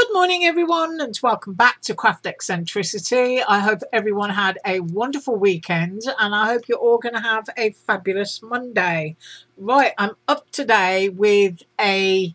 Good morning everyone and welcome back to Craft Eccentricity. I hope everyone had a wonderful weekend and I hope you're all going to have a fabulous Monday. Right, I'm up today with a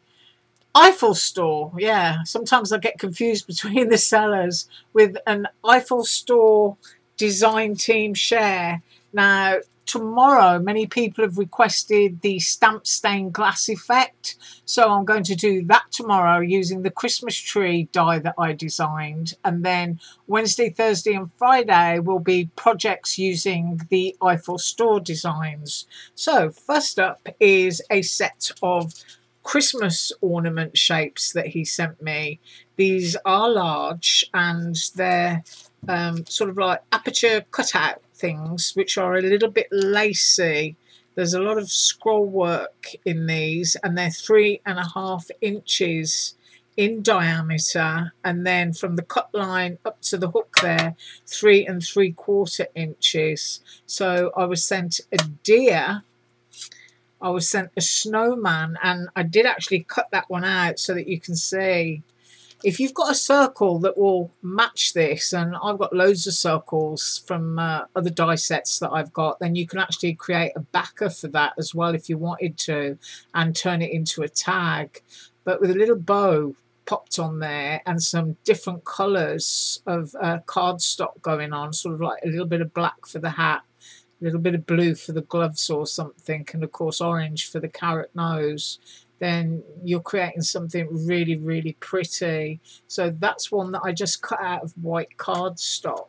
Eiffel store. Yeah, sometimes I get confused between the sellers with an Eiffel store design team share. Now, tomorrow, many people have requested the stamp stained glass effect. So I'm going to do that tomorrow using the Christmas tree die that I designed. And then Wednesday, Thursday and Friday will be projects using the Eiffel store designs. So first up is a set of Christmas ornament shapes that he sent me. These are large and they're sort of like aperture cutout things which are a little bit lacy. There's a lot of scroll work in these and they're 3.5 inches in diameter, and then from the cut line up to the hook there 3 3/4 inches. So I was sent a deer, I was sent a snowman, and I did actually cut that one out so that you can see. If you've got a circle that will match this, and I've got loads of circles from other die sets that I've got, then you can actually create a backer for that as well if you wanted to and turn it into a tag. But with a little bow popped on there and some different colours of cardstock going on, sort of like a little bit of black for the hat, a little bit of blue for the gloves or something, and of course orange for the carrot nose, then you're creating something really, really pretty. So that's one that I just cut out of white cardstock.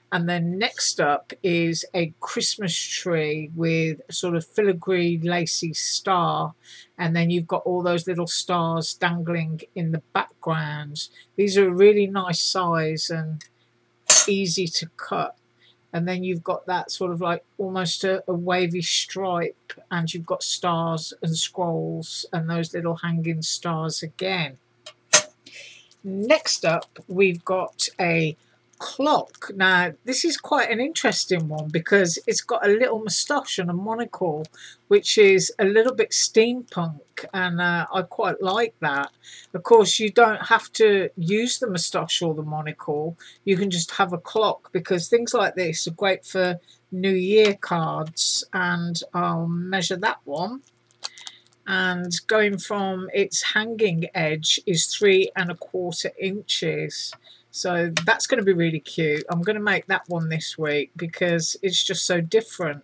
And then next up is a Christmas tree with a sort of filigree lacy star, and then you've got all those little stars dangling in the background. These are a really nice size and easy to cut. And then you've got that sort of like almost a wavy stripe, and you've got stars and scrolls and those little hanging stars again. Next up, we've got a clock. Now, this is quite an interesting one because it's got a little moustache and a monocle, which is a little bit steampunk, and I quite like that. Of course, you don't have to use the moustache or the monocle. You can just have a clock, because things like this are great for New Year cards, and I'll measure that one. And going from its hanging edge is 3.25 inches. So that's going to be really cute. I'm going to make that one this week because it's just so different.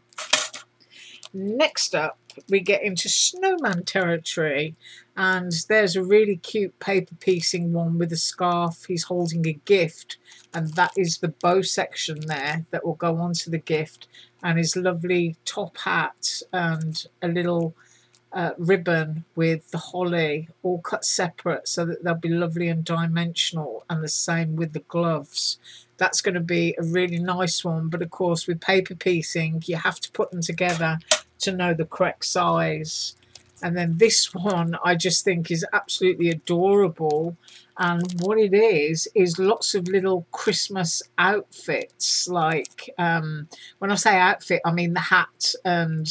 Next up, we get into snowman territory, and there's a really cute paper piecing one with a scarf. He's holding a gift, and that is the bow section there that will go onto the gift, and his lovely top hat and a little ribbon with the holly all cut separate so that they'll be lovely and dimensional, and the same with the gloves. That's going to be a really nice one, but of course with paper piecing you have to put them together to know the correct size. And then this one I just think is absolutely adorable, and what it is lots of little Christmas outfits. Like when I say outfit, I mean the hat and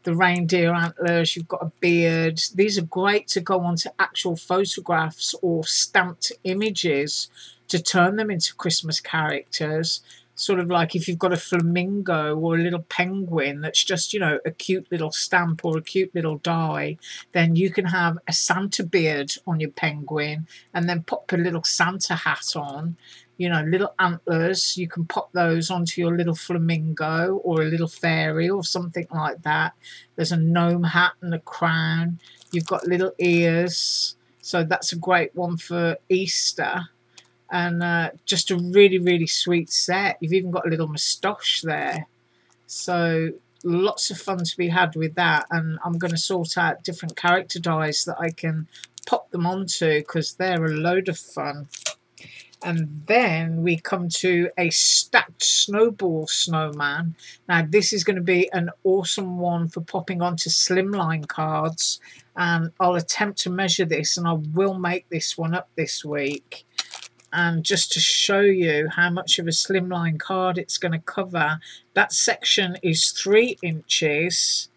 the reindeer antlers. You've got a beard. These are great to go onto actual photographs or stamped images to turn them into Christmas characters. Sort of like if you've got a flamingo or a little penguin that's just, you know, a cute little stamp or a cute little die, then you can have a Santa beard on your penguin and then pop a little Santa hat on. You know, little antlers, you can pop those onto your little flamingo or a little fairy or something like that. There's a gnome hat and a crown. You've got little ears, so that's a great one for Easter. And just a really, really sweet set. You've even got a little moustache there. So lots of fun to be had with that. And I'm going to sort out different character dies that I can pop them onto, because they're a load of fun. And then we come to a stacked snowball snowman. Now this is going to be an awesome one for popping onto slimline cards, and I'll attempt to measure this, and I will make this one up this week. And just to show you how much of a slimline card it's going to cover, that section is 3 inches.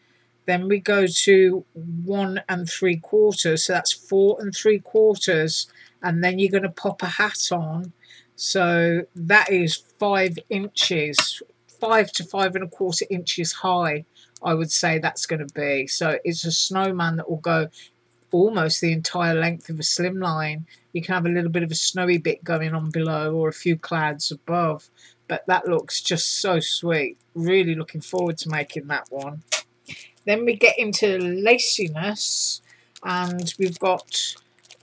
Then we go to 1 3/4, so that's 4 3/4, and then you're going to pop a hat on. So that is 5 inches, 5 to 5 1/4 inches high, I would say that's going to be. So it's a snowman that will go almost the entire length of a slimline. You can have a little bit of a snowy bit going on below or a few clouds above, but that looks just so sweet. Really looking forward to making that one. Then we get into laciness, and we've got,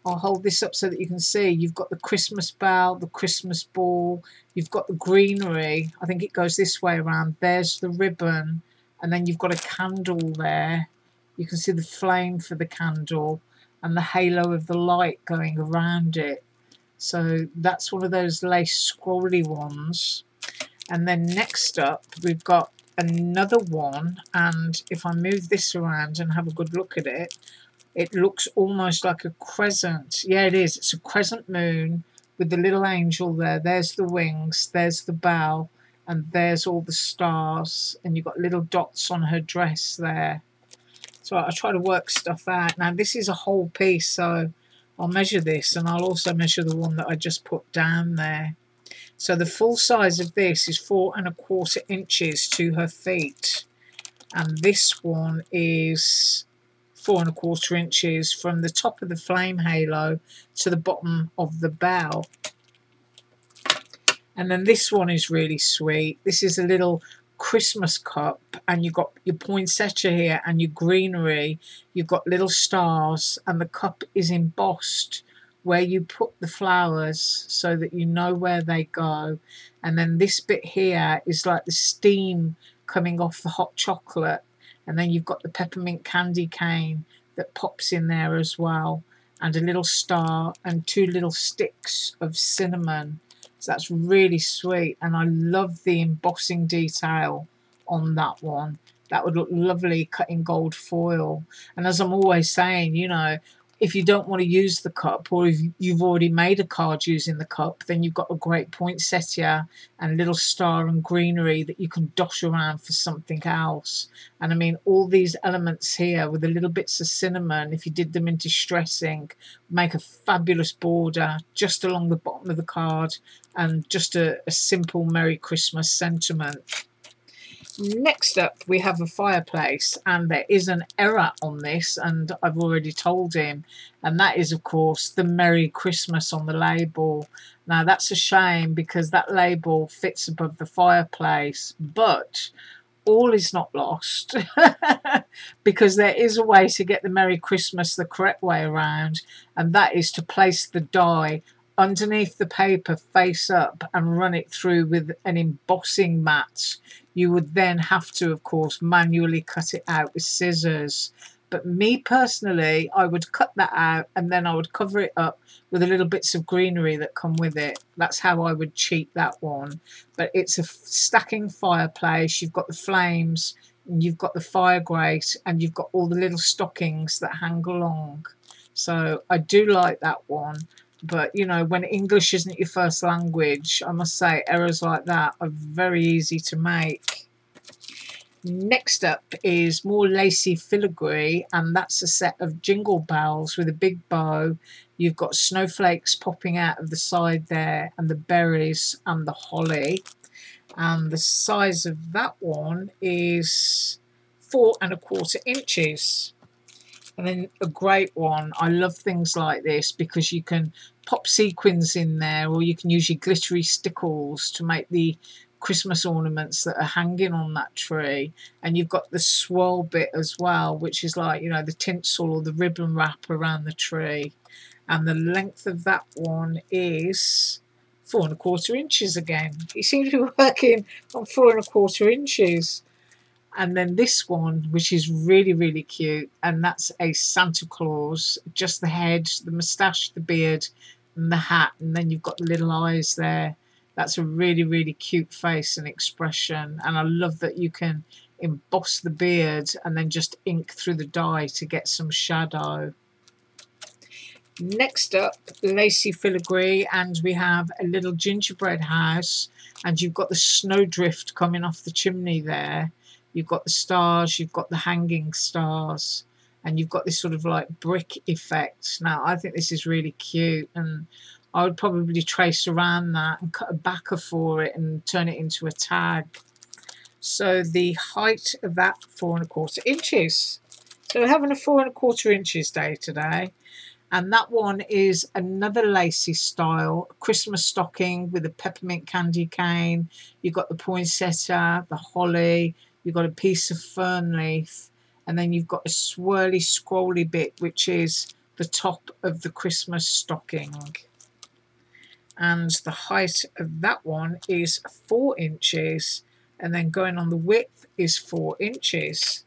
I'll hold this up so that you can see, you've got the Christmas bell, the Christmas ball, you've got the greenery. I think it goes this way around. There's the ribbon, and then you've got a candle there. You can see the flame for the candle and the halo of the light going around it. So that's one of those lace scrolly ones. And then next up, we've got another one. And if I move this around and have a good look at it, it looks almost like a crescent. Yeah, it is. It's a crescent moon with the little angel there. There's the wings, there's the bell, and there's all the stars. And you've got little dots on her dress there. So I try to work stuff out. Now this is a whole piece, so I'll measure this, and I'll also measure the one that I just put down there. So the full size of this is 4 1/4 inches to her feet, and this one is 4 1/4 inches from the top of the flame halo to the bottom of the bell. And then this one is really sweet. This is a little Christmas cup, and you've got your poinsettia here and your greenery. You've got little stars, and the cup is embossed where you put the flowers so that you know where they go. And then this bit here is like the steam coming off the hot chocolate, and then you've got the peppermint candy cane that pops in there as well, and a little star and 2 little sticks of cinnamon. So that's really sweet, and I love the embossing detail on that one. That would look lovely cut in gold foil. And as I'm always saying, you know, if you don't want to use the cup, or if you've already made a card using the cup, then you've got a great poinsettia and little star and greenery that you can dosh around for something else. And I mean, all these elements here with the little bits of cinnamon, if you did them into distressing, make a fabulous border just along the bottom of the card, and just a simple Merry Christmas sentiment. Next up, we have a fireplace, and there is an error on this, and I've already told him, and that is, of course, the Merry Christmas on the label. Now, that's a shame because that label fits above the fireplace, but all is not lost because there is a way to get the Merry Christmas the correct way around, and that is to place the die underneath the paper face up and run it through with an embossing mat. You would then have to, of course, manually cut it out with scissors. But me personally, I would cut that out and then I would cover it up with the little bits of greenery that come with it. That's how I would cheat that one. But it's a stacking fireplace. You've got the flames, and you've got the fire grate, and you've got all the little stockings that hang along. So I do like that one. But, you know, when English isn't your first language, I must say errors like that are very easy to make. Next up is more lacy filigree, and that's a set of jingle bells with a big bow. You've got snowflakes popping out of the side there, and the berries and the holly. And the size of that one is 4 1/4 inches. And then a great one, I love things like this because you can pop sequins in there, or you can use your glittery stickles to make the Christmas ornaments that are hanging on that tree. And you've got the swirl bit as well, which is like, you know, the tinsel or the ribbon wrap around the tree. And the length of that one is 4 1/4 inches again. You seem to be working on 4 1/4 inches. And then this one, which is really, really cute, and that's a Santa Claus, just the head, the moustache, the beard, and the hat, and then you've got the little eyes there. That's a really, really cute face and expression, and I love that you can emboss the beard and then just ink through the die to get some shadow. Next up, lacy filigree, and we have a little gingerbread house, and you've got the snowdrift coming off the chimney there. You've got the stars, you've got the hanging stars, and you've got this sort of like brick effect. Now I think this is really cute, and I would probably trace around that and cut a backer for it and turn it into a tag. So the height of that, 4¼ inches. So we're having a 4¼ inches day today. And that one is another lacy style, Christmas stocking with a peppermint candy cane. You've got the poinsettia, the holly, you've got a piece of fern leaf, and then you've got a swirly, scrolly bit, which is the top of the Christmas stocking. And the height of that one is 4 inches, and then going on the width is 4 inches.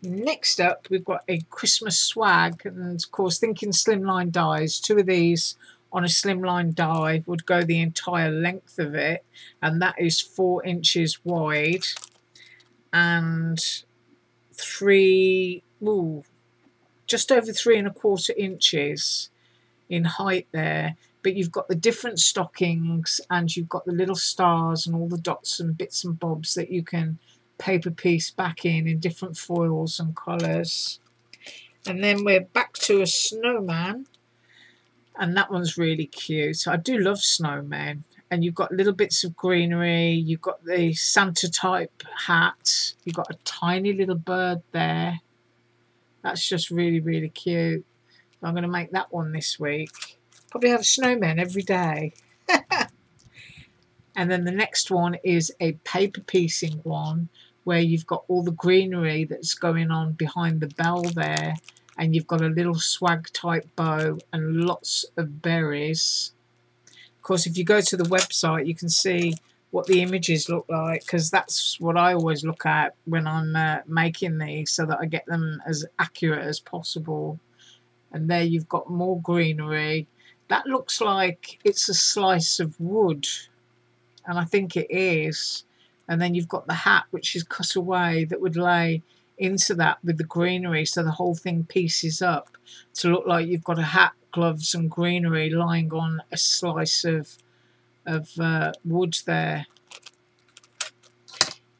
Next up, we've got a Christmas swag, and of course, thinking slimline dies, 2 of these on a slimline die would go the entire length of it, and that is 4 inches wide and just over 3¼ inches in height there. But you've got the different stockings, and you've got the little stars and all the dots and bits and bobs that you can paper piece back in different foils and colours. And then we're back to a snowman, and that one's really cute. I do love snowmen. And you've got little bits of greenery, you've got the Santa type hat, you've got a tiny little bird there. That's just really, really cute. So I'm going to make that one this week. Probably have snowmen every day. And then the next one is a paper piecing one, where you've got all the greenery that's going on behind the bell there, and you've got a little swag type bow and lots of berries. Of course, if you go to the website, you can see what the images look like, because that's what I always look at when I'm making these, so that I get them as accurate as possible. And there you've got more greenery. That looks like it's a slice of wood, and I think it is. And then you've got the hat, which is cut away, that would lay into that with the greenery, so the whole thing pieces up to look like you've got a hat, gloves and greenery lying on a slice of wood there.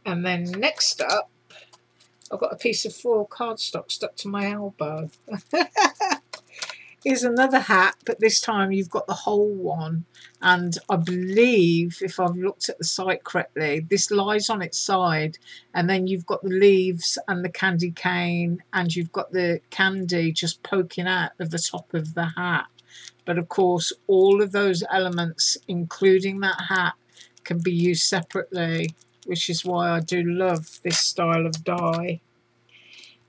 And then next up, I've got a piece of foil cardstock stuck to my elbow. Here's another hat, but this time you've got the whole one, and I believe, if I've looked at the site correctly, this lies on its side, and then you've got the leaves and the candy cane, and you've got the candy just poking out of the top of the hat. But of course, all of those elements, including that hat, can be used separately, which is why I do love this style of die.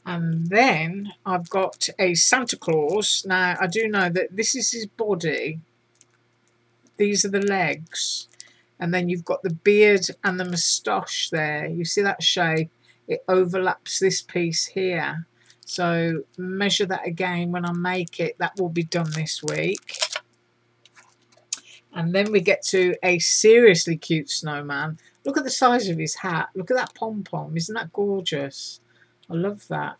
And then I've got a Santa Claus. Now, I do know that this is his body. These are the legs. And then you've got the beard and the moustache there. You see that shape? It overlaps this piece here. So measure that again when I make it. That will be done this week. And then we get to a seriously cute snowman. Look at the size of his hat. Look at that pom-pom. Isn't that gorgeous? I love that.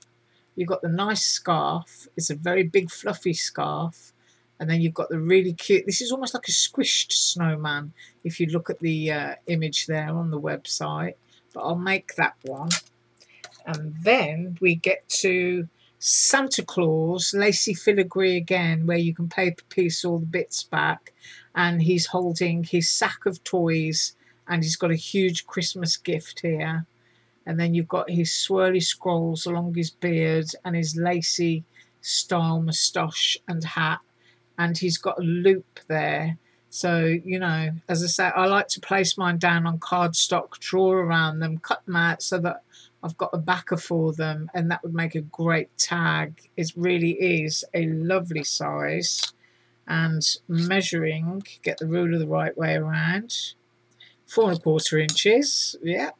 You've got the nice scarf. It's a very big fluffy scarf. And then you've got the really cute, this is almost like a squished snowman if you look at the image there on the website. But I'll make that one. And then we get to Santa Claus, lacy filigree again, where you can paper piece all the bits back. And he's holding his sack of toys, and he's got a huge Christmas gift here. And then you've got his swirly scrolls along his beard and his lacy style moustache and hat. And he's got a loop there. So, you know, as I say, I like to place mine down on cardstock, draw around them, cut them out so that I've got a backer for them. And that would make a great tag. It really is a lovely size. And measuring, get the ruler the right way around. 4¼ inches, yeah.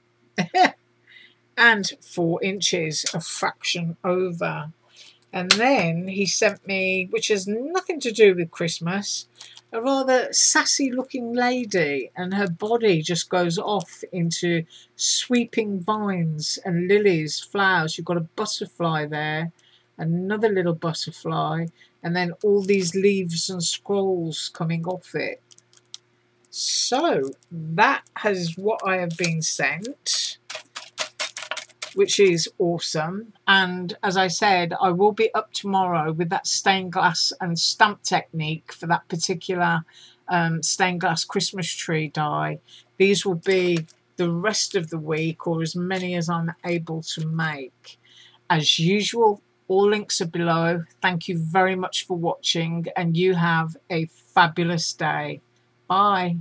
And 4 inches, a fraction over. And then he sent me, which has nothing to do with Christmas, a rather sassy looking lady, and her body just goes off into sweeping vines and lilies, flowers. You've got a butterfly there, another little butterfly, and then all these leaves and scrolls coming off it. So that is what I have been sent. which is awesome. And as I said, I will be up tomorrow with that stained glass and stamp technique for that particular stained glass Christmas tree die. These will be the rest of the week, or as many as I'm able to make. As usual, all links are below. Thank you very much for watching, and you have a fabulous day. Bye.